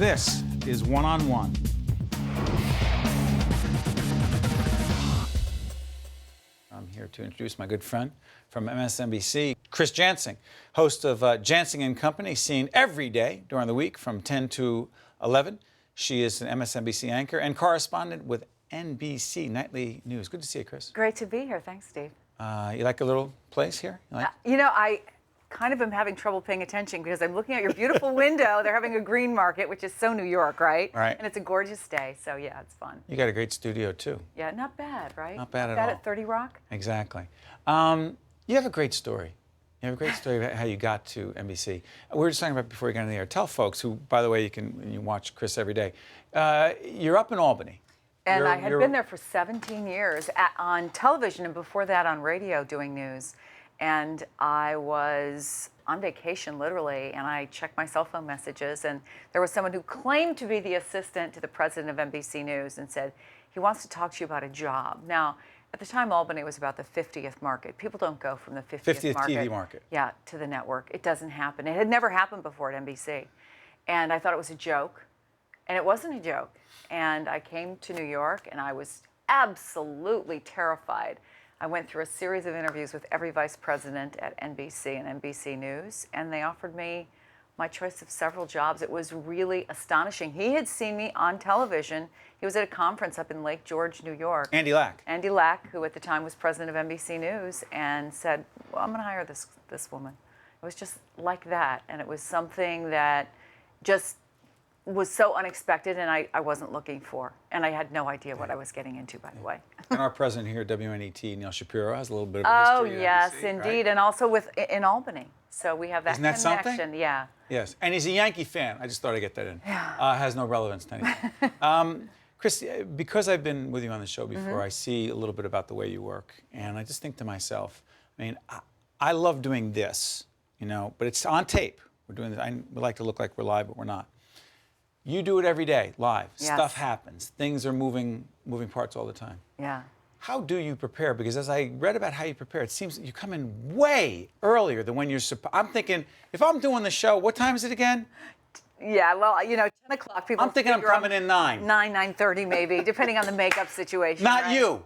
This is One on One. I'm here to introduce my good friend from MSNBC, Chris Jansing, host of Jansing Company, seen every day during the week from 10 to 11. She is an MSNBC anchor and correspondent with NBC Nightly News. Good to see you, Chris. Great to be here. Thanks, Steve. You like a little place here? You like? I kind of am having trouble paying attention because I'm looking at your beautiful window. They're having a green market, which is so New York, right? Right. And it's a gorgeous day, so yeah, it's fun. You got a great studio, too. Yeah, not bad, right? Not bad at all. Not bad at 30 Rock? Exactly. You have a great story. You have a great story about how you got to NBC. We were just talking about before you got in the air. Tell folks who, by the way, you watch Chris every day. You're up in Albany. And I had been there for 17 years on television and before that on radio doing news. And I was on vacation, literally, and I checked my cell phone messages, and there was someone who claimed to be the assistant to the president of NBC News and said, he wants to talk to you about a job. Now, at the time, Albany was about the 50th market. People don't go from the 50th market, TV market. Yeah, to the network. It doesn't happen. It had never happened before at NBC. And I thought it was a joke, and it wasn't a joke. And I came to New York, and I was absolutely terrified. I went through a series of interviews with every vice president at NBC and NBC News, and they offered me my choice of several jobs. It was really astonishing. He had seen me on television. He was at a conference up in Lake George, New York. Andy Lack. Andy Lack, who at the time was president of NBC News, and said, well, I'm going to hire this woman. It was just like that, and it was something that just was so unexpected, and I wasn't looking for. And I had no idea what I was getting into, by the way. And our president here at WNET, Neil Shapiro, has a little bit of a history. Oh, yes, NBC, indeed. right? And also in Albany. So we have that Isn't that connection. something? Yeah. Yes. And he's a Yankee fan. I just thought I'd get that in. Yeah. Has no relevance to anything. Chris, because I've been with you on the show before, I see a little bit about the way you work. And I just think to myself, I mean, I love doing this, but it's on tape. We're doing this. We like to look like we're live, but we're not. You do it every day, live. Yes. Stuff happens. Things are moving parts all the time. Yeah. How do you prepare? Because as I read about how you prepare, it seems you come in way earlier than when you're supposed. I'm thinking, if I'm doing the show, what time is it again? Yeah, well, 10 o'clock, people I'm thinking I'm coming in 9. 9:30 maybe, depending on the makeup situation. Not right? you.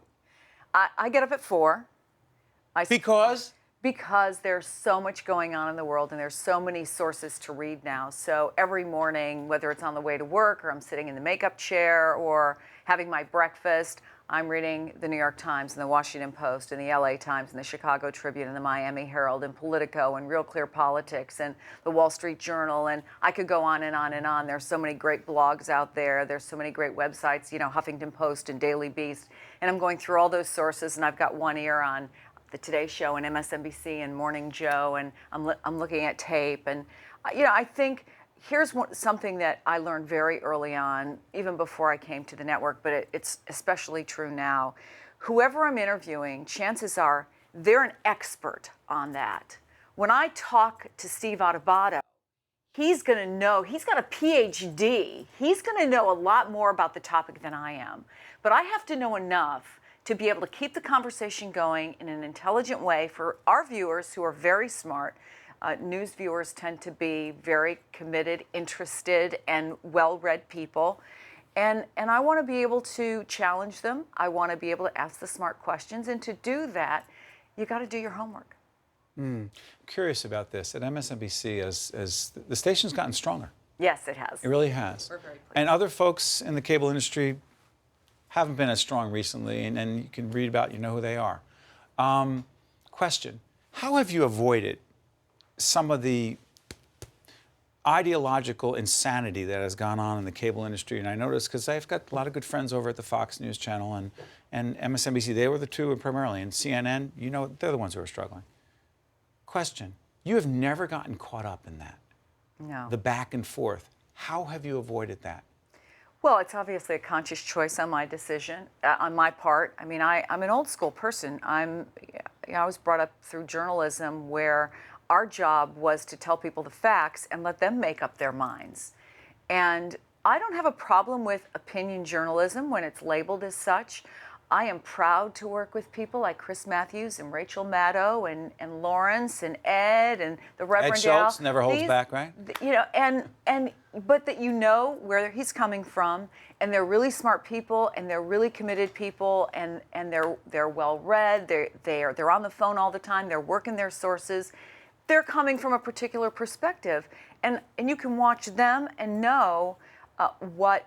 I get up at 4. Because there's so much going on in the world and there's so many sources to read now. So every morning, whether it's on the way to work or I'm sitting in the makeup chair or having my breakfast, I'm reading the New York Times and the Washington Post and the LA Times and the Chicago Tribune and the Miami Herald and Politico and Real Clear Politics and the Wall Street Journal. And I could go on and on and on. There's so many great blogs out there. There's so many great websites, Huffington Post and Daily Beast. And I'm going through all those sources, and I've got one ear on the Today Show and MSNBC and Morning Joe, and I'm looking at tape. And, I think here's something that I learned very early on, even before I came to the network, but it's especially true now. Whoever I'm interviewing, chances are they're an expert on that. When I talk to Steve Adubato, he's going to know, he's got a PhD. He's going to know a lot more about the topic than I am. But I have to know enough to be able to keep the conversation going in an intelligent way for our viewers who are very smart. News viewers tend to be very committed, interested, and well-read people. And I want to be able to challenge them. I want to be able to ask the smart questions. And to do that, you got to do your homework. Curious about this. At MSNBC, as the station's gotten stronger. Yes, it has. It really has. We're very pleased. And other folks in the cable industry haven't been as strong recently, and you can read about, who they are. Question, how have you avoided some of the ideological insanity that has gone on in the cable industry? And I noticed, because I've got a lot of good friends over at the Fox News channel and MSNBC, they were the two primarily, and CNN, they're the ones who are struggling. Question, you have never gotten caught up in that. No. The back and forth. How have you avoided that? Well, it's obviously a conscious choice on my decision, on my part. I mean, I'm an old school person. I was brought up through journalism where our job was to tell people the facts and let them make up their minds. And I don't have a problem with opinion journalism when it's labeled as such. I am proud to work with people like Chris Matthews and Rachel Maddow and Lawrence and Ed and the Reverend Ed Schultz never holds back, right? You know, but that you know where he's coming from, and they're really smart people, and they're really committed people, and they're well read. They're on the phone all the time. They're working their sources. They're coming from a particular perspective, and you can watch them and know what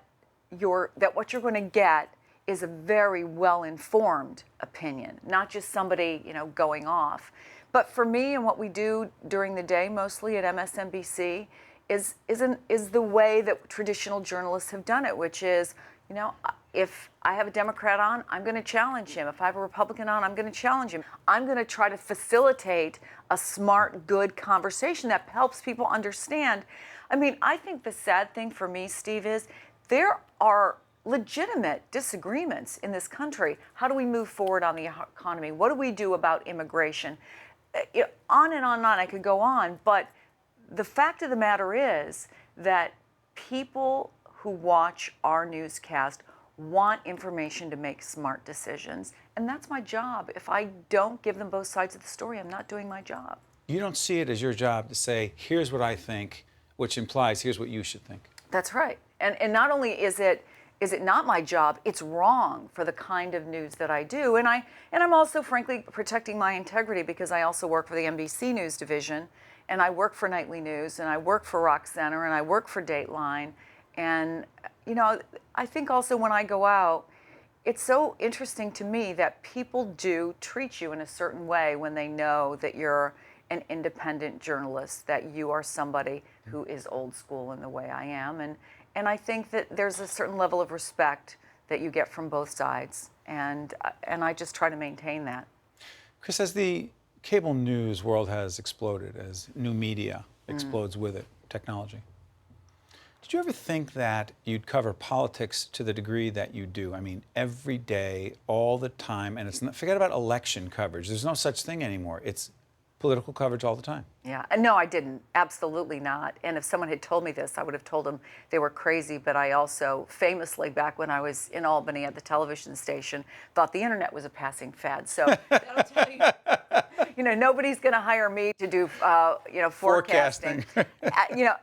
you're going to get is a very well-informed opinion, not just somebody, you know, going off. But for me and what we do during the day, mostly at MSNBC, is the way that traditional journalists have done it, which is, you know, if I have a Democrat on, I'm going to challenge him. If I have a Republican on, I'm going to challenge him. I'm going to try to facilitate a smart, good conversation that helps people understand. I mean, I think the sad thing for me, Steve, is there are legitimate disagreements in this country. How do we move forward on the economy? What do we do about immigration? On and on and on. I could go on, but the fact of the matter is that people who watch our newscast want information to make smart decisions, and that's my job. If I don't give them both sides of the story, I'm not doing my job. You don't see it as your job to say, here's what I think, which implies here's what you should think. That's right. And not only is it not my job, it's wrong for the kind of news that I do. And I'm also, frankly, protecting my integrity because I also work for the NBC News division, and I work for Nightly News, and I work for Rock Center, and I work for Dateline. And, you know, I think also when I go out, it's so interesting to me that people do treat you in a certain way when they know that you're an independent journalist, that you are somebody who is old school in the way I am. And I think that there's a certain level of respect that you get from both sides, and I just try to maintain that. Chris, as the cable news world has exploded, as new media explodes with it, technology, did you ever think that you'd cover politics to the degree that you do? I mean, every day, all the time, and it's not, forget about election coverage. There's no such thing anymore. It's political coverage all the time. Yeah, no, I didn't. Absolutely not. And if someone had told me this, I would have told them they were crazy. But I also famously, back when I was in Albany at the television station, thought the internet was a passing fad. So that'll tell you, you know, nobody's going to hire me to do, you know, forecasting. You know,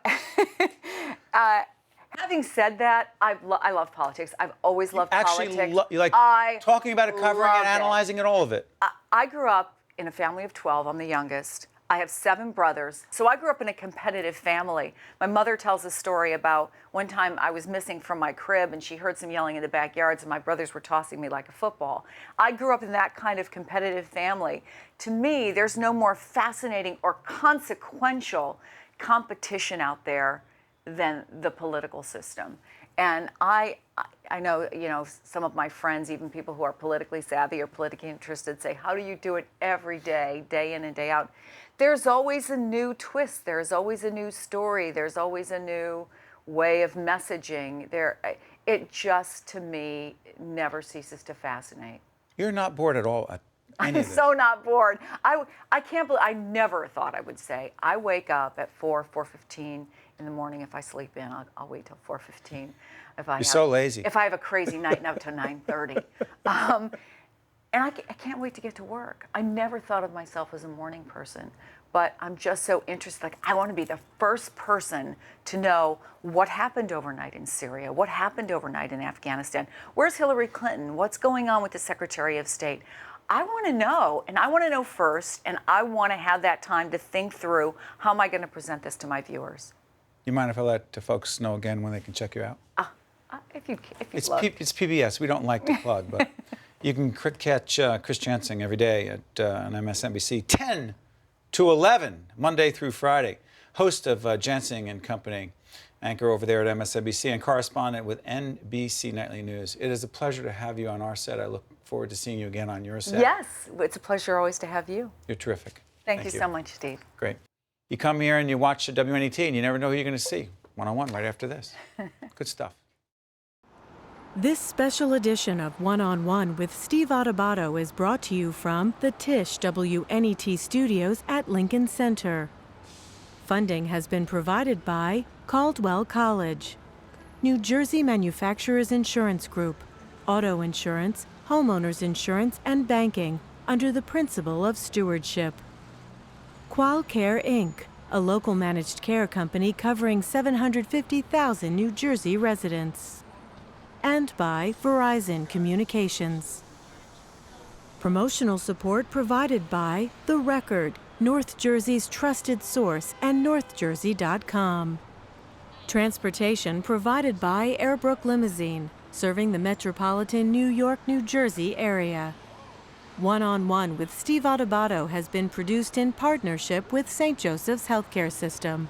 having said that, I love politics. I've always loved politics. You like talking about it, covering it, analyzing it, all of it. I grew up in a family of 12. I'm the youngest. I have 7 brothers. So I grew up in a competitive family. My mother tells a story about one time I was missing from my crib and she heard some yelling in the backyards and my brothers were tossing me like a football. I grew up in that kind of competitive family. To me, there's no more fascinating or consequential competition out there than the political system. And I know, you know, some of my friends, even people who are politically savvy or politically interested, say, how do you do it every day, day in and day out? There's always a new twist. There's always a new story. There's always a new way of messaging. It just, to me, never ceases to fascinate. You're not bored at all at any of this. I'm so not bored. I can't believe, I never thought I would say, I wake up at 4:15 in the morning. If I sleep in, I'll wait till 4:15. You're so lazy. If I have a crazy night and up to 9:30. And I can't wait to get to work. I never thought of myself as a morning person, but I'm just so interested. Like, I want to be the first person to know what happened overnight in Syria, what happened overnight in Afghanistan. Where's Hillary Clinton? What's going on with the Secretary of State? I want to know, and I want to know first, and I want to have that time to think through, how am I going to present this to my viewers? You mind if I let the folks know again when they can check you out? If you it's love. It's PBS. We don't like to plug, but you can catch Chris Jansing every day at on MSNBC 10 to 11, Monday through Friday. Host of Jansing and Company, anchor over there at MSNBC and correspondent with NBC Nightly News. It is a pleasure to have you on our set. I look forward to seeing you again on your set. Yes, it's a pleasure always to have you. You're terrific. Thank you so much, Steve. Great. You come here and you watch WNET and you never know who you're going to see. One-on-one right after this. Good stuff. This special edition of One-on-One with Steve Adubato is brought to you from the Tisch WNET studios at Lincoln Center. Funding has been provided by Caldwell College, New Jersey Manufacturers Insurance Group, auto insurance, homeowners insurance, and banking under the principle of stewardship. QUALCARE Inc., a local managed care company covering 750,000 New Jersey residents. And by Verizon Communications. Promotional support provided by The Record, North Jersey's trusted source, and northjersey.com. Transportation provided by Airbrook Limousine, serving the metropolitan New York, New Jersey area. One-on-One with Steve Adubato has been produced in partnership with St. Joseph's Healthcare System.